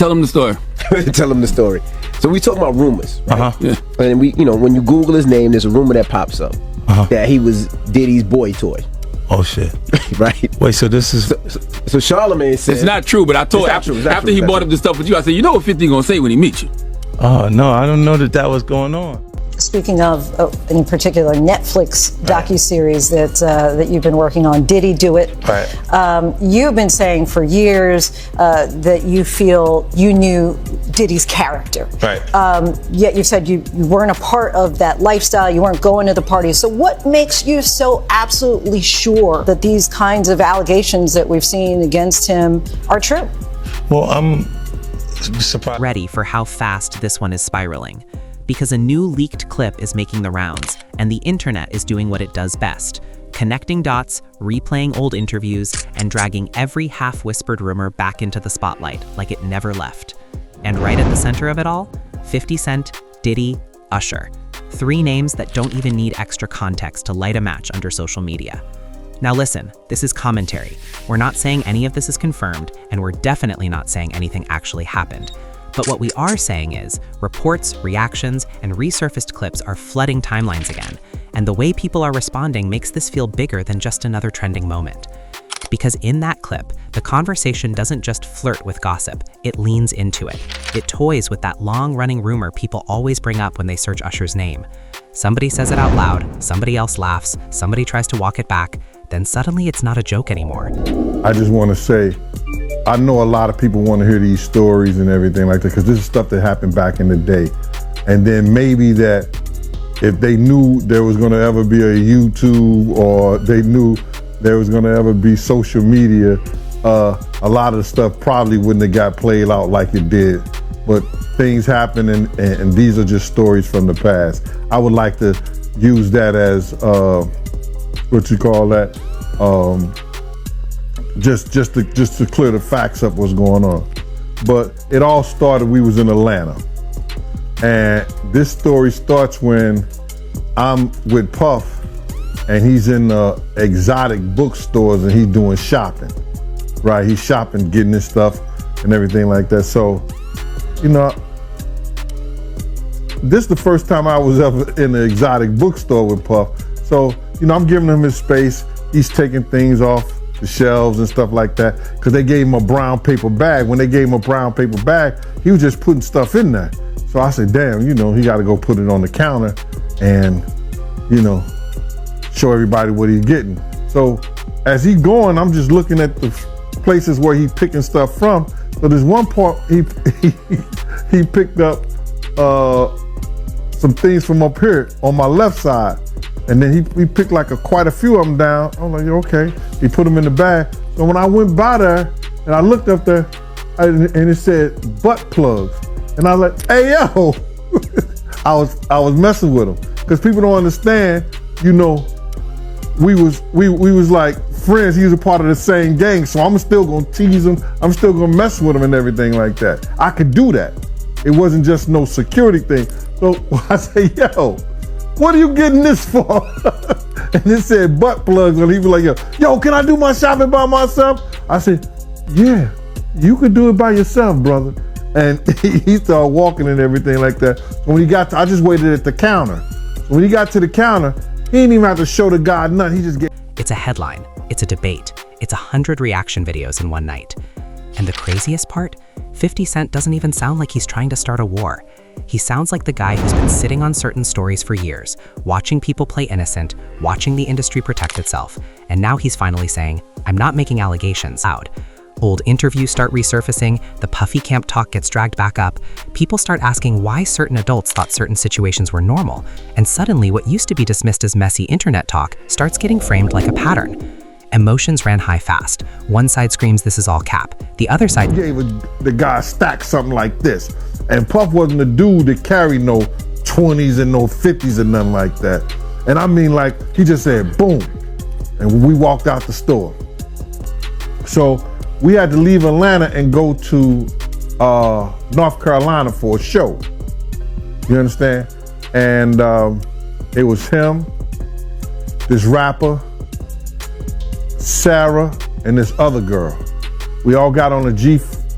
Tell them the story. Tell them the story. So we talking about rumors, right? Yeah. And we, when you Google his name, there's a rumor that pops up that he was Diddy's boy toy. Oh shit! Right. Wait, so this is so Charlamagne said it's not true. But I told after he brought up this stuff with you, I said, you know what 50 gonna say when he meets you. Oh no, I don't know that was going on. Speaking of, in particular, Netflix docuseries that you've been working on, Diddy Do It. Right. You've been saying for years that you feel you knew Diddy's character. Right. Yet you said you weren't a part of that lifestyle, you weren't going to the parties. So what makes you so absolutely sure that these kinds of allegations that we've seen against him are true? Well, I'm surprised. Ready for how fast this one is spiraling. Because a new leaked clip is making the rounds, and the internet is doing what it does best, connecting dots, replaying old interviews, and dragging every half-whispered rumor back into the spotlight like it never left. And right at the center of it all, 50 Cent, Diddy, Usher. 3 names that don't even need extra context to light a match under social media. Now listen, this is commentary. We're not saying any of this is confirmed, and we're definitely not saying anything actually happened. But what we are saying is, reports, reactions, and resurfaced clips are flooding timelines again, and the way people are responding makes this feel bigger than just another trending moment. Because in that clip, the conversation doesn't just flirt with gossip, it leans into it. It toys with that long-running rumor people always bring up when they search Usher's name. Somebody says it out loud, somebody else laughs, somebody tries to walk it back, then suddenly it's not a joke anymore. I just want to say, I know a lot of people want to hear these stories and everything like that, because this is stuff that happened back in the day. And then maybe that if they knew there was going to ever be a YouTube, or they knew there was going to ever be social media, a lot of the stuff probably wouldn't have got played out like it did. But things happen, and these are just stories from the past. I would like to use that as, what you call that? Just to clear the facts up what's going on. But it all started, we was in Atlanta. And this story starts when I'm with Puff, and he's in exotic bookstores, and he's doing shopping, right? He's shopping, getting his stuff and everything like that. So, this is the first time I was ever in an exotic bookstore with Puff. So, I'm giving him his space. He's taking things off the shelves and stuff like that, because they gave him a brown paper bag. When they gave him a brown paper bag, he was just putting stuff in there. So I said, damn, he got to go put it on the counter and, show everybody what he's getting. So as he's going, I'm just looking at the places where he's picking stuff from. So there's one part he picked up some things from up here on my left side. And then he picked quite a few of them down. I'm like, okay. He put them in the bag. So when I went by there and I looked up there, and it said butt plugs. And I was like, hey, yo. I was messing with him. Because people don't understand, we was like friends. He was a part of the same gang. So I'm still gonna tease him. I'm still gonna mess with him and everything like that. I could do that. It wasn't just no security thing. So I say, yo, what are you getting this for? And it said butt plugs, and he was like, yo, can I do my shopping by myself? I said, yeah, you could do it by yourself, brother. And he started walking and everything like that. So when he got I just waited at the counter. So when he got to the counter, he didn't even have to show the guy nothing. He just get. It's a headline, it's a debate, it's 100 reaction videos in one night. And the craziest part, 50 Cent doesn't even sound like he's trying to start a war. He sounds like the guy who's been sitting on certain stories for years, watching people play innocent, watching the industry protect itself, and now he's finally saying, I'm not making allegations loud. Old interviews start resurfacing, the Puffy Camp talk gets dragged back up, people start asking why certain adults thought certain situations were normal, and suddenly what used to be dismissed as messy internet talk starts getting framed like a pattern. Emotions ran high fast. One side screams this is all cap. The other side gave the guy stack something like this. And Puff wasn't a dude that carried no 20s and no 50s and nothing like that. And I mean, he just said, boom. And we walked out the store. So we had to leave Atlanta and go to North Carolina for a show. You understand? And it was him, this rapper, Sarah, and this other girl. We all got on a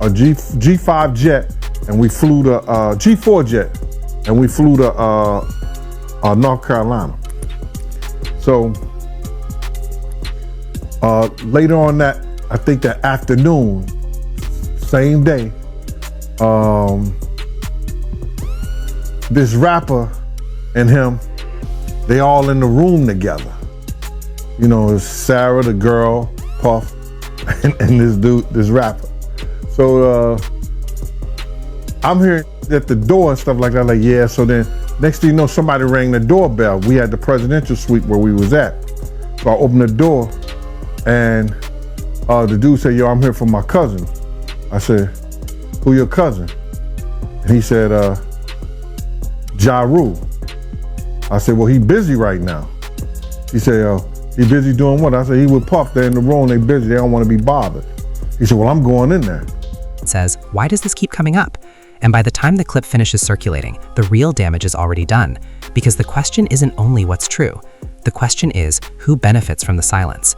G5 jet, and we flew to G4 jet, and we flew to North Carolina. So later on that, I think that afternoon, same day, this rapper and him, they all in the room together. You know, it's Sarah, the girl, Puff, and this dude, this rapper. So I'm hearing at the door and stuff like that, like, yeah, so then next thing you know, somebody rang the doorbell. We had the presidential suite where we was at. So I opened the door and the dude said, yo, I'm here for my cousin. I said, who your cousin? And he said, Ja Rule. I said, well, he busy right now. He said, he busy doing what? I said, he with Puff, they're in the room, they busy, they don't want to be bothered. He said, well, I'm going in there. Says, why does this keep coming up? And by the time the clip finishes circulating, the real damage is already done, because the question isn't only what's true. The question is, who benefits from the silence?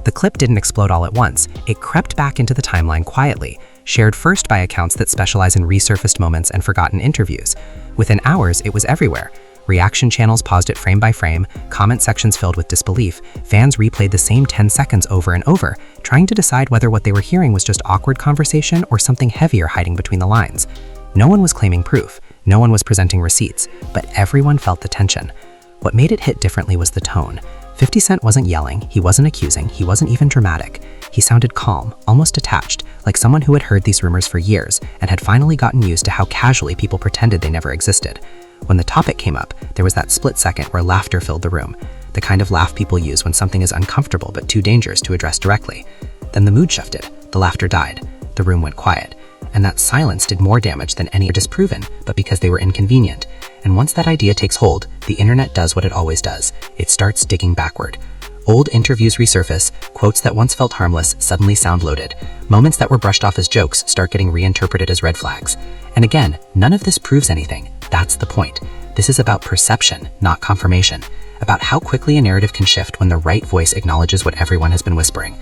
The clip didn't explode all at once. It crept back into the timeline quietly, shared first by accounts that specialize in resurfaced moments and forgotten interviews. Within hours, it was everywhere. Reaction channels paused it frame by frame, comment sections filled with disbelief, fans replayed the same 10 seconds over and over, trying to decide whether what they were hearing was just awkward conversation or something heavier hiding between the lines. No one was claiming proof, no one was presenting receipts, but everyone felt the tension. What made it hit differently was the tone. 50 Cent wasn't yelling, he wasn't accusing, he wasn't even dramatic. He sounded calm, almost detached, like someone who had heard these rumors for years and had finally gotten used to how casually people pretended they never existed. When the topic came up, there was that split second where laughter filled the room, the kind of laugh people use when something is uncomfortable but too dangerous to address directly. Then the mood shifted, the laughter died, the room went quiet, and that silence did more damage than any disproven, but because they were inconvenient. And once that idea takes hold, the internet does what it always does. It starts digging backward. Old interviews resurface, quotes that once felt harmless suddenly sound loaded, moments that were brushed off as jokes start getting reinterpreted as red flags. And again, none of this proves anything. That's the point. This is about perception, not confirmation, about how quickly a narrative can shift when the right voice acknowledges what everyone has been whispering.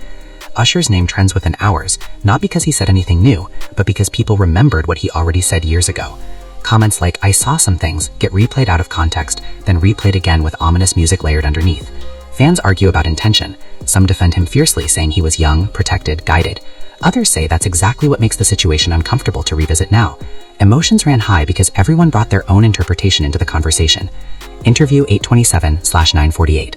Usher's name trends within hours, not because he said anything new, but because people remembered what he already said years ago. Comments like, I saw some things, get replayed out of context, then replayed again with ominous music layered underneath. Fans argue about intention. Some defend him fiercely, saying he was young, protected, guided. Others say that's exactly what makes the situation uncomfortable to revisit now. Emotions ran high because everyone brought their own interpretation into the conversation. Interview 827/948.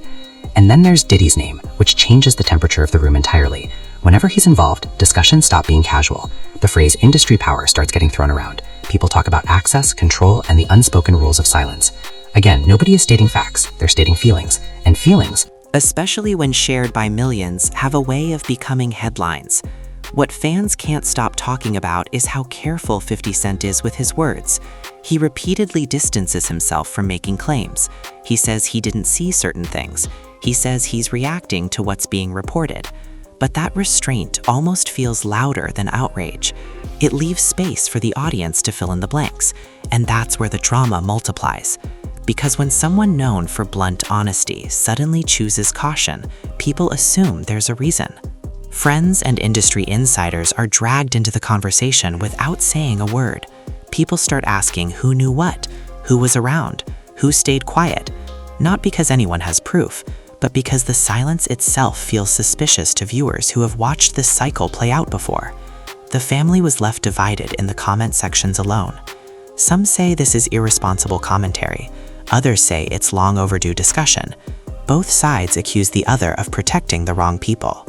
And then there's Diddy's name, which changes the temperature of the room entirely. Whenever he's involved, discussions stop being casual. The phrase industry power starts getting thrown around. People talk about access, control, and the unspoken rules of silence. Again, nobody is stating facts, they're stating feelings. And feelings, especially when shared by millions, have a way of becoming headlines. What fans can't stop talking about is how careful 50 Cent is with his words. He repeatedly distances himself from making claims. He says he didn't see certain things. He says he's reacting to what's being reported. But that restraint almost feels louder than outrage. It leaves space for the audience to fill in the blanks, and that's where the drama multiplies. Because when someone known for blunt honesty suddenly chooses caution, people assume there's a reason. Friends and industry insiders are dragged into the conversation without saying a word. People start asking who knew what, who was around, who stayed quiet, not because anyone has proof, but because the silence itself feels suspicious to viewers who have watched this cycle play out before. The family was left divided in the comment sections alone. Some say this is irresponsible commentary. Others say it's long overdue discussion. Both sides accuse the other of protecting the wrong people.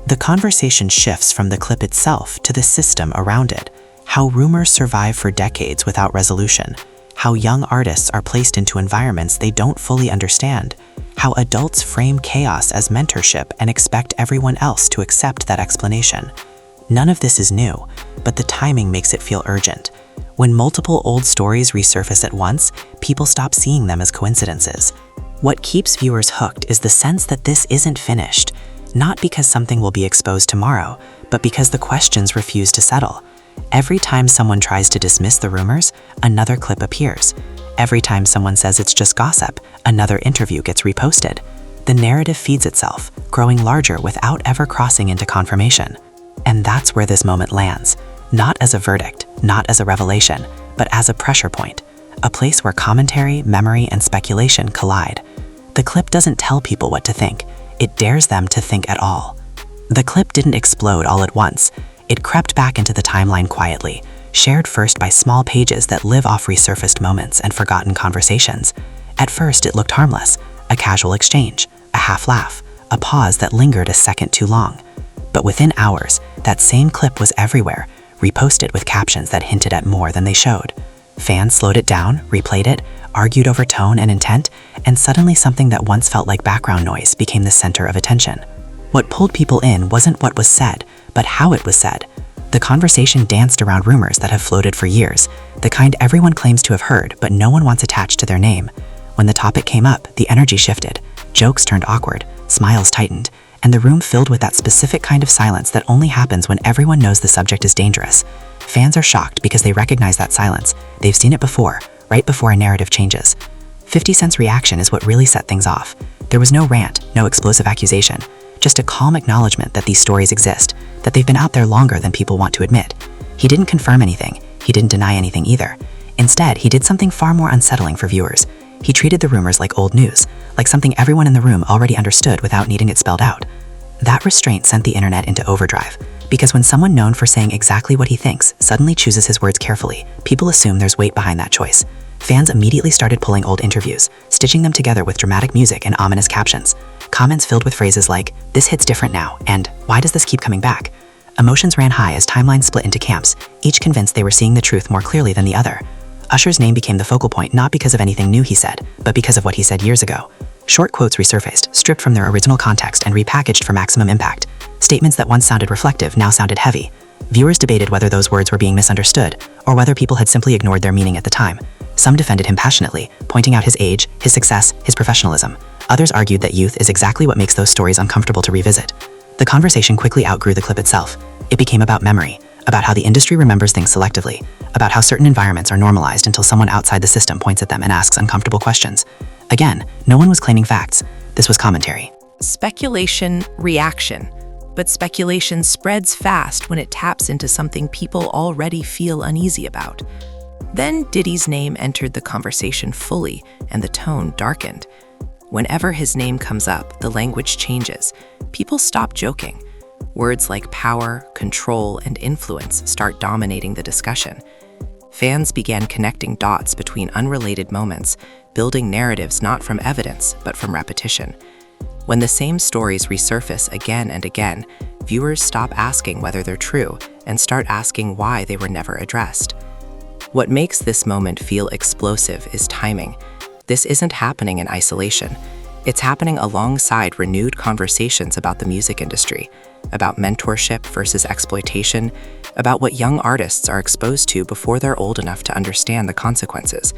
The conversation shifts from the clip itself to the system around it, how rumors survive for decades without resolution, how young artists are placed into environments they don't fully understand, how adults frame chaos as mentorship and expect everyone else to accept that explanation. None of this is new, but the timing makes it feel urgent. When multiple old stories resurface at once, people stop seeing them as coincidences. What keeps viewers hooked is the sense that this isn't finished, not because something will be exposed tomorrow, but because the questions refuse to settle. Every time someone tries to dismiss the rumors, another clip appears. Every time someone says it's just gossip, another interview gets reposted. The narrative feeds itself, growing larger without ever crossing into confirmation. And that's where this moment lands. Not as a verdict, not as a revelation, but as a pressure point, a place where commentary, memory, and speculation collide. The clip doesn't tell people what to think, it dares them to think at all. The clip didn't explode all at once. It crept back into the timeline quietly, shared first by small pages that live off resurfaced moments and forgotten conversations. At first, it looked harmless, a casual exchange, a half laugh, a pause that lingered a second too long. But within hours, that same clip was everywhere, reposted with captions that hinted at more than they showed. Fans slowed it down, replayed it, argued over tone and intent, and suddenly something that once felt like background noise became the center of attention. What pulled people in wasn't what was said, but how it was said. The conversation danced around rumors that have floated for years, the kind everyone claims to have heard, but no one wants attached to their name. When the topic came up, the energy shifted, jokes turned awkward, smiles tightened, and the room filled with that specific kind of silence that only happens when everyone knows the subject is dangerous. Fans are shocked because they recognize that silence. They've seen it before, right before a narrative changes. 50 Cent's reaction is what really set things off. There was no rant, no explosive accusation, just a calm acknowledgement that these stories exist, that they've been out there longer than people want to admit. He didn't confirm anything. He didn't deny anything either. Instead, he did something far more unsettling for viewers. He treated the rumors like old news, like something everyone in the room already understood without needing it spelled out. That restraint sent the internet into overdrive, because when someone known for saying exactly what he thinks suddenly chooses his words carefully, people assume there's weight behind that choice. Fans immediately started pulling old interviews, stitching them together with dramatic music and ominous captions. Comments filled with phrases like, "This hits different now," and "Why does this keep coming back?" Emotions ran high as timelines split into camps, each convinced they were seeing the truth more clearly than the other. Usher's name became the focal point not because of anything new he said, but because of what he said years ago. Short quotes resurfaced, stripped from their original context and repackaged for maximum impact. Statements that once sounded reflective now sounded heavy. Viewers debated whether those words were being misunderstood, or whether people had simply ignored their meaning at the time. Some defended him passionately, pointing out his age, his success, his professionalism. Others argued that youth is exactly what makes those stories uncomfortable to revisit. The conversation quickly outgrew the clip itself. It became about memory, about how the industry remembers things selectively, about how certain environments are normalized until someone outside the system points at them and asks uncomfortable questions. Again, no one was claiming facts. This was commentary. Speculation, reaction. But speculation spreads fast when it taps into something people already feel uneasy about. Then Diddy's name entered the conversation fully, and the tone darkened. Whenever his name comes up, the language changes. People stop joking. Words like power, control, and influence start dominating the discussion. Fans began connecting dots between unrelated moments, building narratives not from evidence, but from repetition. When the same stories resurface again and again, viewers stop asking whether they're true and start asking why they were never addressed. What makes this moment feel explosive is timing. This isn't happening in isolation. It's happening alongside renewed conversations about the music industry, about mentorship versus exploitation, about what young artists are exposed to before they're old enough to understand the consequences.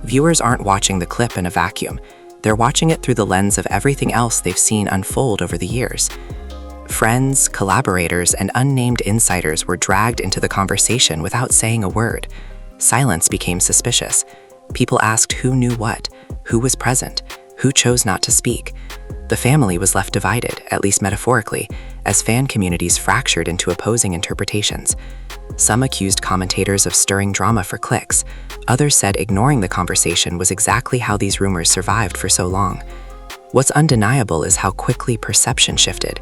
Viewers aren't watching the clip in a vacuum. They're watching it through the lens of everything else they've seen unfold over the years. Friends, collaborators, and unnamed insiders were dragged into the conversation without saying a word. Silence became suspicious. People asked who knew what, who was present, who chose not to speak. The family was left divided, at least metaphorically, as fan communities fractured into opposing interpretations. Some accused commentators of stirring drama for clicks. Others said ignoring the conversation was exactly how these rumors survived for so long. What's undeniable is how quickly perception shifted.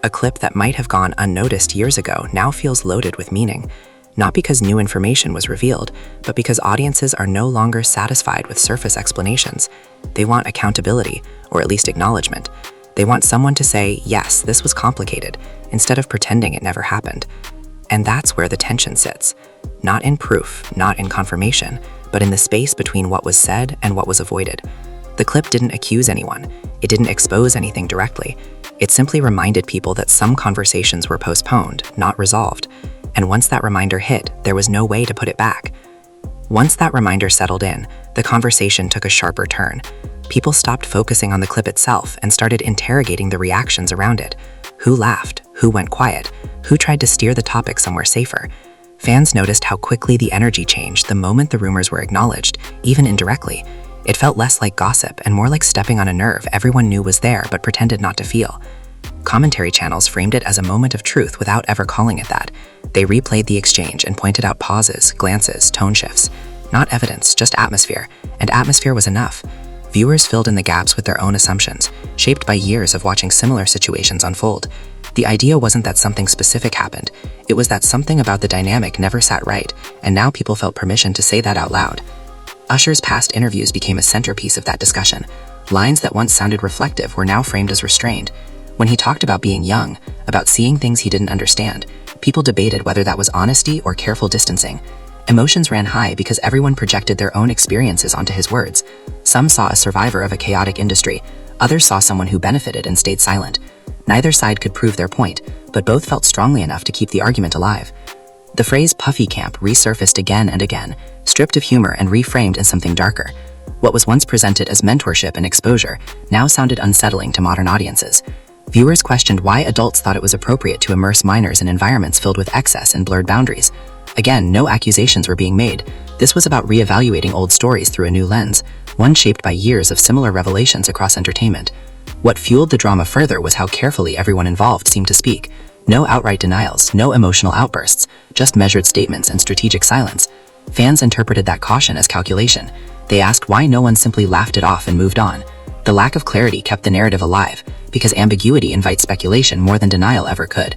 A clip that might have gone unnoticed years ago now feels loaded with meaning. Not because new information was revealed, but because audiences are no longer satisfied with surface explanations. They want accountability, or at least acknowledgement. They want someone to say, yes, this was complicated, instead of pretending it never happened. And that's where the tension sits. Not in proof, not in confirmation, but in the space between what was said and what was avoided. The clip didn't accuse anyone. It didn't expose anything directly. It simply reminded people that some conversations were postponed, not resolved. And once that reminder hit, there was no way to put it back. Once that reminder settled in, the conversation took a sharper turn. People stopped focusing on the clip itself and started interrogating the reactions around it. Who laughed? Who went quiet? Who tried to steer the topic somewhere safer? Fans noticed how quickly the energy changed the moment the rumors were acknowledged, even indirectly. It felt less like gossip and more like stepping on a nerve everyone knew was there but pretended not to feel. Commentary channels framed it as a moment of truth without ever calling it that. They replayed the exchange and pointed out pauses, glances, tone shifts. Not evidence, just atmosphere, and atmosphere was enough. Viewers filled in the gaps with their own assumptions, shaped by years of watching similar situations unfold. The idea wasn't that something specific happened, it was that something about the dynamic never sat right, and now people felt permission to say that out loud. Usher's past interviews became a centerpiece of that discussion. Lines that once sounded reflective were now framed as restrained. When he talked about being young, about seeing things he didn't understand, people debated whether that was honesty or careful distancing. Emotions ran high because everyone projected their own experiences onto his words. Some saw a survivor of a chaotic industry, others saw someone who benefited and stayed silent. Neither side could prove their point, but both felt strongly enough to keep the argument alive. The phrase puffy camp resurfaced again and again, stripped of humor and reframed as something darker. What was once presented as mentorship and exposure now sounded unsettling to modern audiences. Viewers questioned why adults thought it was appropriate to immerse minors in environments filled with excess and blurred boundaries. Again, no accusations were being made. This was about reevaluating old stories through a new lens, one shaped by years of similar revelations across entertainment. What fueled the drama further was how carefully everyone involved seemed to speak. No outright denials, no emotional outbursts, just measured statements and strategic silence. Fans interpreted that caution as calculation. They asked why no one simply laughed it off and moved on. The lack of clarity kept the narrative alive, because ambiguity invites speculation more than denial ever could.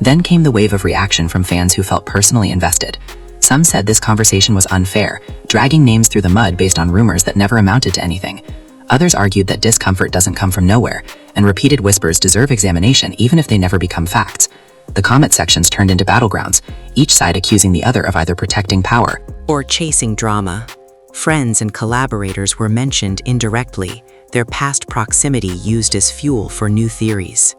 Then came the wave of reaction from fans who felt personally invested. Some said this conversation was unfair, dragging names through the mud based on rumors that never amounted to anything. Others argued that discomfort doesn't come from nowhere, and repeated whispers deserve examination even if they never become facts. The comment sections turned into battlegrounds, each side accusing the other of either protecting power or chasing drama. Friends and collaborators were mentioned indirectly, their past proximity used as fuel for new theories.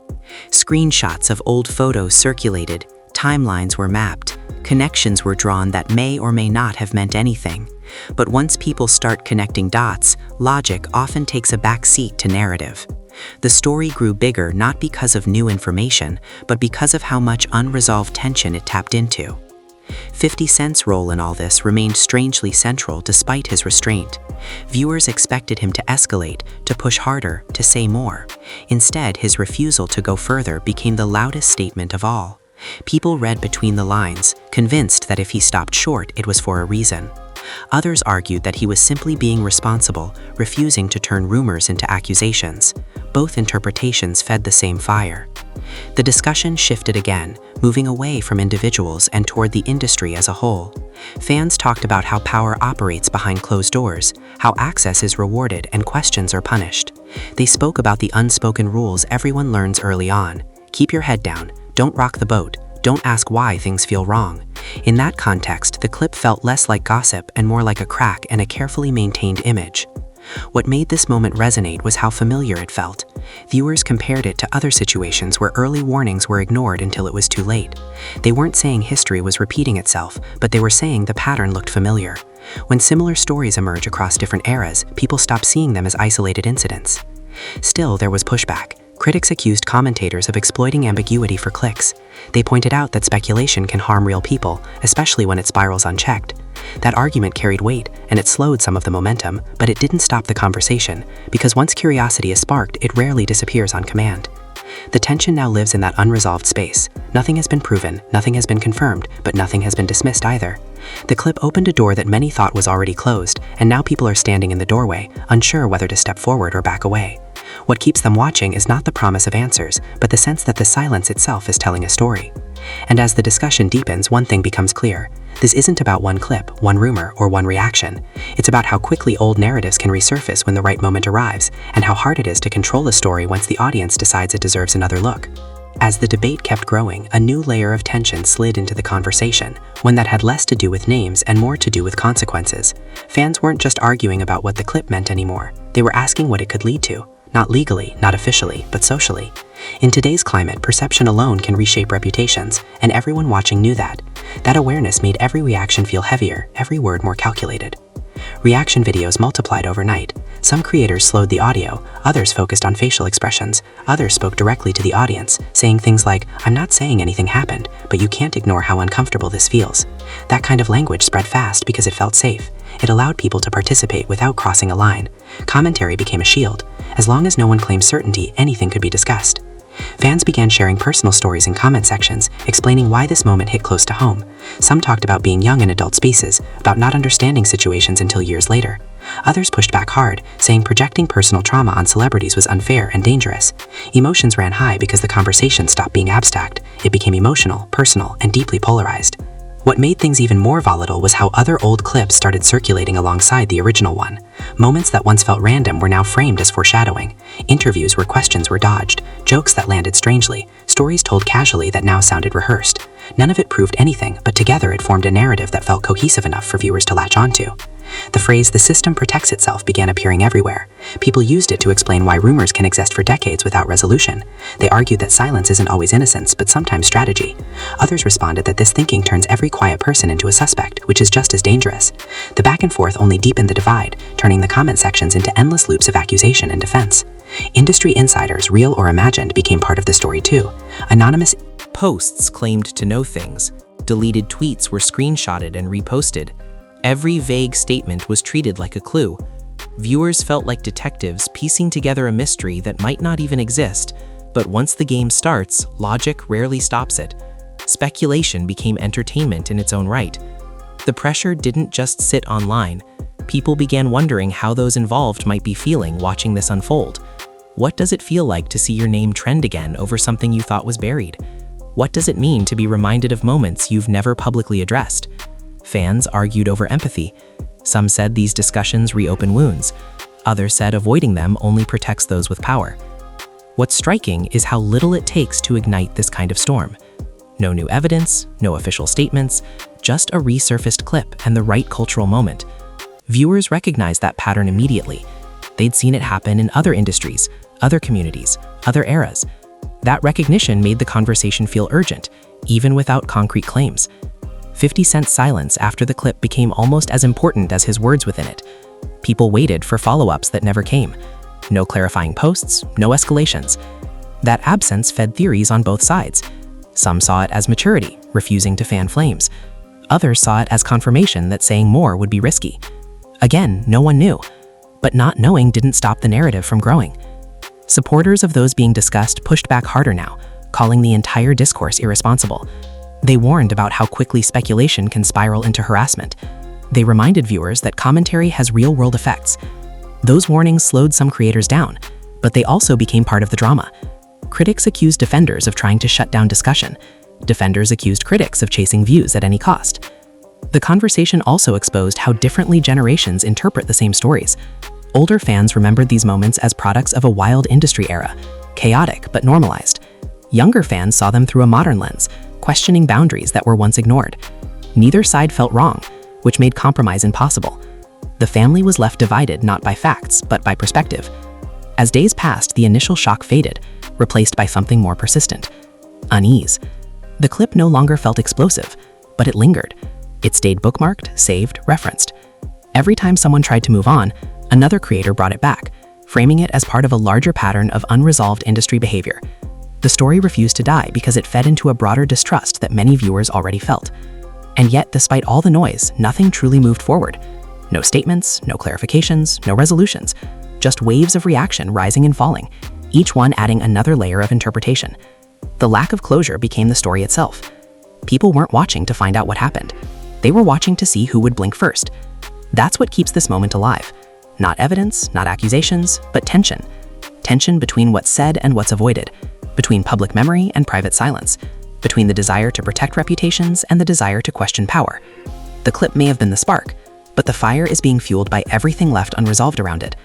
Screenshots of old photos circulated, timelines were mapped, connections were drawn that may or may not have meant anything. But once people start connecting dots, logic often takes a back seat to narrative. The story grew bigger not because of new information, but because of how much unresolved tension it tapped into. 50 Cent's role in all this remained strangely central despite his restraint. Viewers expected him to escalate, to push harder, to say more. Instead, his refusal to go further became the loudest statement of all. People read between the lines, convinced that if he stopped short, it was for a reason. Others argued that he was simply being responsible, refusing to turn rumors into accusations. Both interpretations fed the same fire. The discussion shifted again, moving away from individuals and toward the industry as a whole. Fans talked about how power operates behind closed doors, how access is rewarded and questions are punished. They spoke about the unspoken rules everyone learns early on. Keep your head down, don't rock the boat, don't ask why things feel wrong. In that context, the clip felt less like gossip and more like a crack in a carefully maintained image. What made this moment resonate was how familiar it felt. Viewers compared it to other situations where early warnings were ignored until it was too late. They weren't saying history was repeating itself, but they were saying the pattern looked familiar. When similar stories emerge across different eras, people stop seeing them as isolated incidents. Still, there was pushback. Critics accused commentators of exploiting ambiguity for clicks. They pointed out that speculation can harm real people, especially when it spirals unchecked. That argument carried weight, and it slowed some of the momentum, but it didn't stop the conversation, because once curiosity is sparked, it rarely disappears on command. The tension now lives in that unresolved space. Nothing has been proven, nothing has been confirmed, but nothing has been dismissed either. The clip opened a door that many thought was already closed, and now people are standing in the doorway, unsure whether to step forward or back away. What keeps them watching is not the promise of answers, but the sense that the silence itself is telling a story. And as the discussion deepens, one thing becomes clear. This isn't about one clip, one rumor, or one reaction. It's about how quickly old narratives can resurface when the right moment arrives, and how hard it is to control a story once the audience decides it deserves another look. As the debate kept growing, a new layer of tension slid into the conversation, one that had less to do with names and more to do with consequences. Fans weren't just arguing about what the clip meant anymore. They were asking what it could lead to. Not legally, not officially, but socially. In today's climate, perception alone can reshape reputations, and everyone watching knew that. That awareness made every reaction feel heavier, every word more calculated. Reaction videos multiplied overnight. Some creators slowed the audio, others focused on facial expressions, others spoke directly to the audience, saying things like, "I'm not saying anything happened, but you can't ignore how uncomfortable this feels." That kind of language spread fast because it felt safe. It allowed people to participate without crossing a line. Commentary became a shield. As long as no one claimed certainty, anything could be discussed. Fans began sharing personal stories in comment sections, explaining why this moment hit close to home. Some talked about being young in adult spaces, about not understanding situations until years later. Others pushed back hard, saying projecting personal trauma on celebrities was unfair and dangerous. Emotions ran high because the conversation stopped being abstract. It became emotional, personal, and deeply polarized. What made things even more volatile was how other old clips started circulating alongside the original one. Moments that once felt random were now framed as foreshadowing. Interviews where questions were dodged, jokes that landed strangely, stories told casually that now sounded rehearsed. None of it proved anything, but together it formed a narrative that felt cohesive enough for viewers to latch onto. The phrase, "the system protects itself," began appearing everywhere. People used it to explain why rumors can exist for decades without resolution. They argued that silence isn't always innocence, but sometimes strategy. Others responded that this thinking turns every quiet person into a suspect, which is just as dangerous. The back and forth only deepened the divide, turning the comment sections into endless loops of accusation and defense. Industry insiders, real or imagined, became part of the story too. Anonymous Posts claimed to know things. Deleted tweets were screenshotted and reposted. Every vague statement was treated like a clue. Viewers felt like detectives piecing together a mystery that might not even exist, but once the game starts, logic rarely stops it. Speculation became entertainment in its own right. The pressure didn't just sit online. People began wondering how those involved might be feeling watching this unfold. What does it feel like to see your name trend again over something you thought was buried? What does it mean to be reminded of moments you've never publicly addressed? Fans argued over empathy. Some said these discussions reopen wounds. Others said avoiding them only protects those with power. What's striking is how little it takes to ignite this kind of storm. No new evidence, no official statements, just a resurfaced clip and the right cultural moment. Viewers recognized that pattern immediately. They'd seen it happen in other industries, other communities, other eras. That recognition made the conversation feel urgent, even without concrete claims. 50 Cent's silence after the clip became almost as important as his words within it. People waited for follow-ups that never came. No clarifying posts, no escalations. That absence fed theories on both sides. Some saw it as maturity, refusing to fan flames. Others saw it as confirmation that saying more would be risky. Again, no one knew. But not knowing didn't stop the narrative from growing. Supporters of those being discussed pushed back harder now, calling the entire discourse irresponsible. They warned about how quickly speculation can spiral into harassment. They reminded viewers that commentary has real-world effects. Those warnings slowed some creators down, but they also became part of the drama. Critics accused defenders of trying to shut down discussion. Defenders accused critics of chasing views at any cost. The conversation also exposed how differently generations interpret the same stories. Older fans remembered these moments as products of a wild industry era, chaotic but normalized. Younger fans saw them through a modern lens, questioning boundaries that were once ignored. Neither side felt wrong, which made compromise impossible. The family was left divided not by facts, but by perspective. As days passed, the initial shock faded, replaced by something more persistent: unease. The clip no longer felt explosive, but it lingered. It stayed bookmarked, saved, referenced. Every time someone tried to move on, another creator brought it back, framing it as part of a larger pattern of unresolved industry behavior. The story refused to die because it fed into a broader distrust that many viewers already felt. And yet, despite all the noise, nothing truly moved forward. No statements, no clarifications, no resolutions, just waves of reaction rising and falling, each one adding another layer of interpretation. The lack of closure became the story itself. People weren't watching to find out what happened. They were watching to see who would blink first. That's what keeps this moment alive. Not evidence, not accusations, but tension. Tension between what's said and what's avoided. Between public memory and private silence, between the desire to protect reputations and the desire to question power. The clip may have been the spark, but the fire is being fueled by everything left unresolved around it.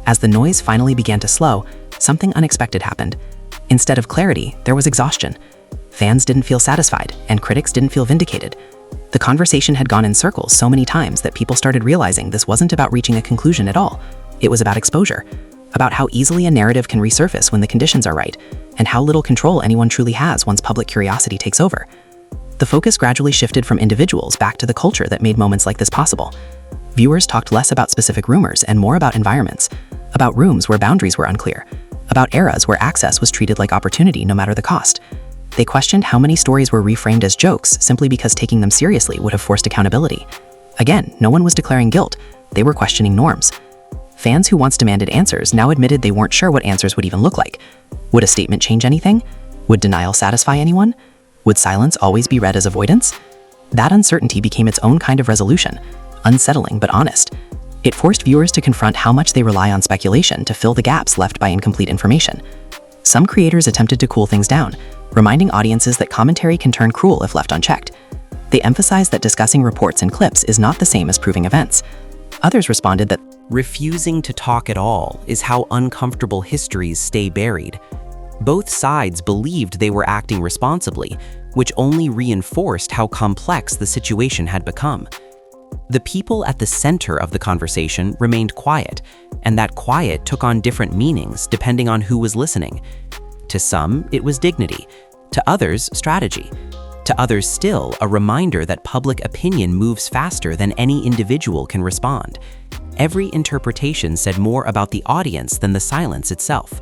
As the noise finally began to slow, something unexpected happened. Instead of clarity, there was exhaustion. Fans didn't feel satisfied, and critics didn't feel vindicated. The conversation had gone in circles so many times that people started realizing this wasn't about reaching a conclusion at all. It was about exposure, about how easily a narrative can resurface when the conditions are right, and how little control anyone truly has once public curiosity takes over. The focus gradually shifted from individuals back to the culture that made moments like this possible. Viewers talked less about specific rumors and more about environments, about rooms where boundaries were unclear, about eras where access was treated like opportunity no matter the cost. They questioned how many stories were reframed as jokes simply because taking them seriously would have forced accountability. Again, no one was declaring guilt, they were questioning norms. Fans who once demanded answers now admitted they weren't sure what answers would even look like. Would a statement change anything? Would denial satisfy anyone? Would silence always be read as avoidance? That uncertainty became its own kind of resolution, unsettling but honest. It forced viewers to confront how much they rely on speculation to fill the gaps left by incomplete information. Some creators attempted to cool things down, reminding audiences that commentary can turn cruel if left unchecked. They emphasized that discussing reports and clips is not the same as proving events. Others responded that refusing to talk at all is how uncomfortable histories stay buried. Both sides believed they were acting responsibly, which only reinforced how complex the situation had become. The people at the center of the conversation remained quiet, and that quiet took on different meanings depending on who was listening. To some, it was dignity. To others, strategy. To others still, a reminder that public opinion moves faster than any individual can respond. Every interpretation said more about the audience than the silence itself.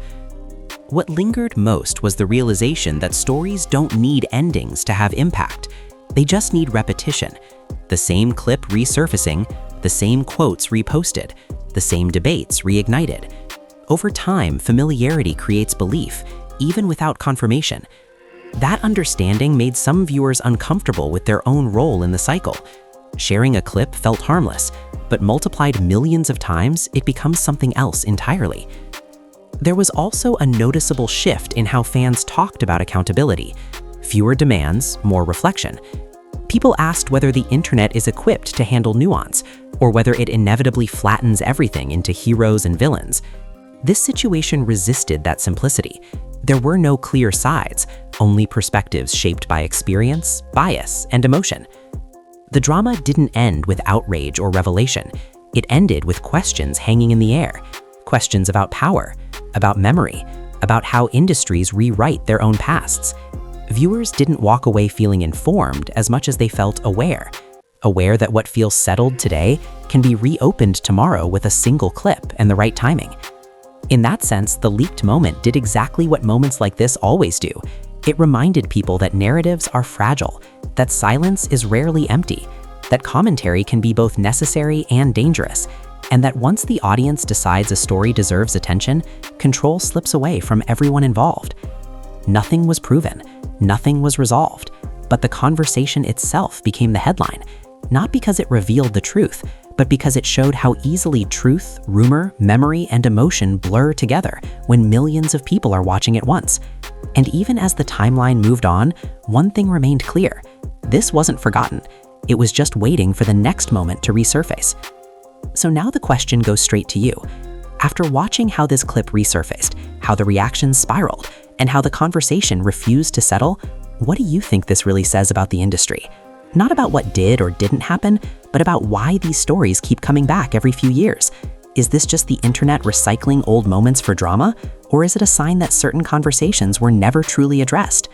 What lingered most was the realization that stories don't need endings to have impact. They just need repetition. The same clip resurfacing, the same quotes reposted, the same debates reignited. Over time, familiarity creates belief, even without confirmation. That understanding made some viewers uncomfortable with their own role in the cycle. Sharing a clip felt harmless, but multiplied millions of times, it becomes something else entirely. There was also a noticeable shift in how fans talked about accountability. Fewer demands, more reflection. People asked whether the internet is equipped to handle nuance, or whether it inevitably flattens everything into heroes and villains. This situation resisted that simplicity. There were no clear sides, only perspectives shaped by experience, bias, and emotion. The drama didn't end with outrage or revelation. It ended with questions hanging in the air. Questions about power, about memory, about how industries rewrite their own pasts. Viewers didn't walk away feeling informed as much as they felt aware. Aware that what feels settled today can be reopened tomorrow with a single clip and the right timing. In that sense, the leaked moment did exactly what moments like this always do. It reminded people that narratives are fragile, that silence is rarely empty, that commentary can be both necessary and dangerous, and that once the audience decides a story deserves attention, control slips away from everyone involved. Nothing was proven, nothing was resolved, but the conversation itself became the headline, not because it revealed the truth, but because it showed how easily truth, rumor, memory, and emotion blur together when millions of people are watching at once. And even as the timeline moved on, one thing remained clear. This wasn't forgotten. It was just waiting for the next moment to resurface. So now the question goes straight to you. After watching how this clip resurfaced, how the reactions spiraled, and how the conversation refused to settle, what do you think this really says about the industry? Not about what did or didn't happen, but about why these stories keep coming back every few years. Is this just the internet recycling old moments for drama, or is it a sign that certain conversations were never truly addressed?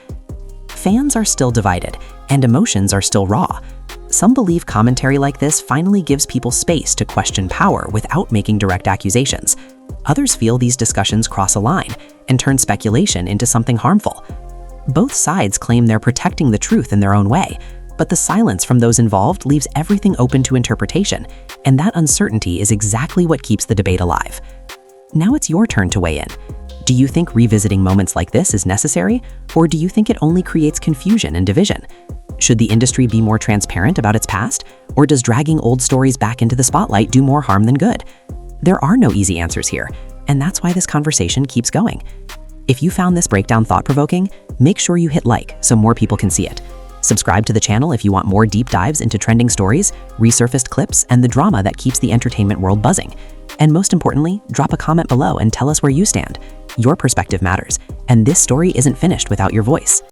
Fans are still divided, and emotions are still raw. Some believe commentary like this finally gives people space to question power without making direct accusations. Others feel these discussions cross a line and turn speculation into something harmful. Both sides claim they're protecting the truth in their own way, but the silence from those involved leaves everything open to interpretation, and that uncertainty is exactly what keeps the debate alive. Now it's your turn to weigh in. Do you think revisiting moments like this is necessary, or do you think it only creates confusion and division? Should the industry be more transparent about its past, or does dragging old stories back into the spotlight do more harm than good? There are no easy answers here, and that's why this conversation keeps going. If you found this breakdown thought-provoking, make sure you hit like so more people can see it. Subscribe to the channel if you want more deep dives into trending stories, resurfaced clips, and the drama that keeps the entertainment world buzzing. And most importantly, drop a comment below and tell us where you stand. Your perspective matters, and this story isn't finished without your voice.